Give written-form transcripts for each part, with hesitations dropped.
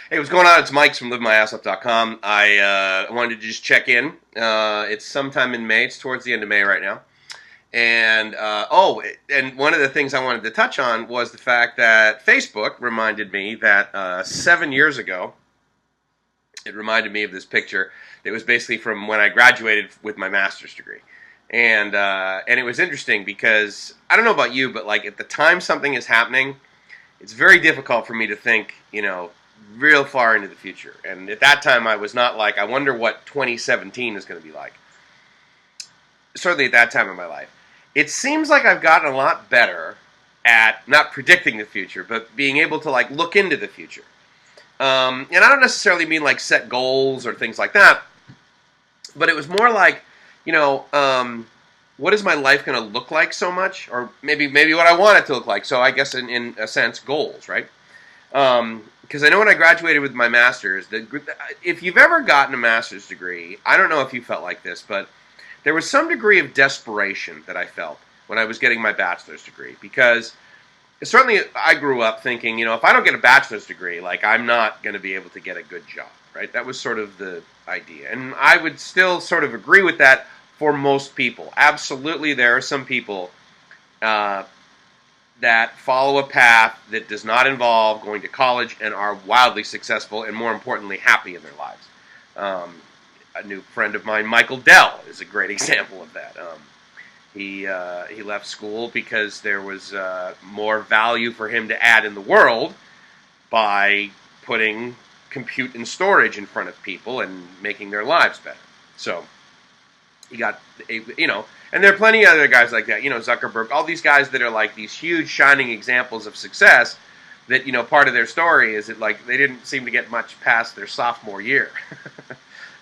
Hey, what's going on? It's Mike from LiveMyAssOff.com. I wanted to just check in. It's sometime in May. It's towards the end of May right now. And one of the things I wanted to touch on was the fact that Facebook reminded me that 7 years ago, it reminded me of this picture. It was basically from when I graduated with my master's degree. And it was interesting because, I don't know about you, but like at the time something is happening, it's very difficult for me to think, real far into the future. And at that time, I was not like, I wonder what 2017 is going to be like. Certainly at that time in my life. It seems like I've gotten a lot better at not predicting the future, but being able to like look into the future. And I don't necessarily mean like set goals or things like that, but it was more like, what is my life going to look like so much? Or maybe what I want it to look like. So I guess in a sense, goals, right? Because I know when I graduated with my master's, if you've ever gotten a master's degree, I don't know if you felt like this, but there was some degree of desperation that I felt when I was getting my bachelor's degree. Because certainly I grew up thinking, if I don't get a bachelor's degree, like I'm not going to be able to get a good job, right? That was sort of the idea. And I would still sort of agree with that for most people. Absolutely, there are some people that follow a path that does not involve going to college and are wildly successful and, more importantly, happy in their lives. A new friend of mine, Michael Dell, is a great example of that. He left school because there was more value for him to add in the world by putting compute and storage in front of people and making their lives better. So he got, and there are plenty of other guys like that, Zuckerberg, all these guys that are like these huge shining examples of success that, part of their story is that like they didn't seem to get much past their sophomore year.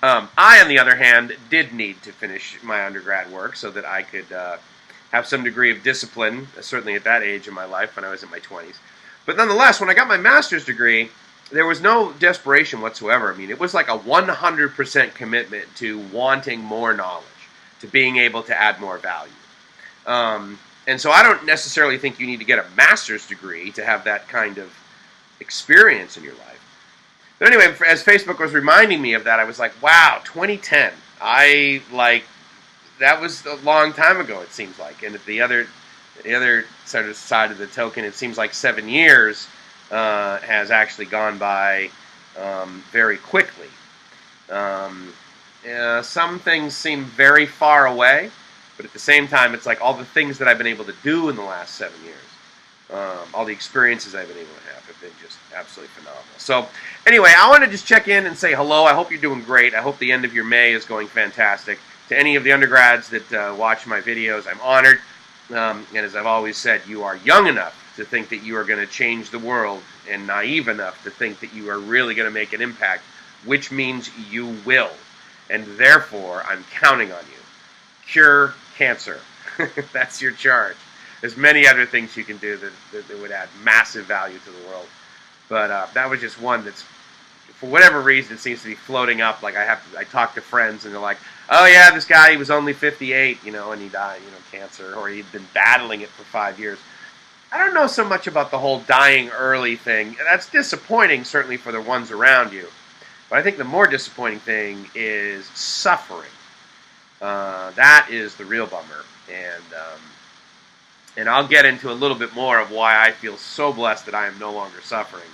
I, on the other hand, did need to finish my undergrad work so that I could have some degree of discipline, certainly at that age in my life when I was in my 20s. But nonetheless, when I got my master's degree, there was no desperation whatsoever. I mean, it was like a 100% commitment to wanting more knowledge, to being able to add more value. And so I don't necessarily think you need to get a master's degree to have that kind of experience in your life. But anyway, as Facebook was reminding me of that, I was like, wow, 2010. That was a long time ago, it seems like. And at the other sort of side of the token, it seems like 7 years has actually gone by very quickly. Some things seem very far away, but at the same time, it's like all the things that I've been able to do in the last 7 years, all the experiences I've been able to have been just absolutely phenomenal. So anyway, I want to just check in and say hello. I hope you're doing great. I hope the end of your May is going fantastic. To any of the undergrads that watch my videos, I'm honored. And as I've always said, you are young enough to think that you are going to change the world and naive enough to think that you are really going to make an impact, which means you will. And therefore, I'm counting on you. Cure cancer. That's your charge. There's many other things you can do that would add massive value to the world. But that was just one that's, for whatever reason, it seems to be floating up. Like I talk to friends and they're like, oh yeah, this guy, he was only 58, and he died, cancer, or he'd been battling it for 5 years. I don't know so much about the whole dying early thing. That's disappointing, certainly for the ones around you. But I think the more disappointing thing is suffering. That is the real bummer. And I'll get into a little bit more of why I feel so blessed that I am no longer suffering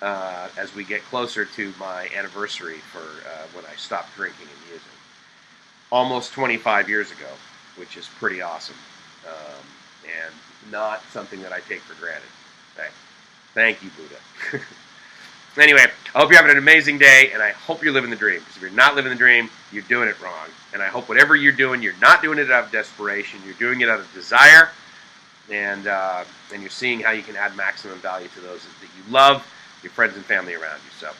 as we get closer to my anniversary for when I stopped drinking and using. Almost 25 years ago, which is pretty awesome. And not something that I take for granted. Thank you, Buddha. Anyway, I hope you're having an amazing day, and I hope you're living the dream. Because if you're not living the dream, you're doing it wrong. And I hope whatever you're doing, you're not doing it out of desperation. You're doing it out of desire, and you're seeing how you can add maximum value to those that you love, your friends and family around you. So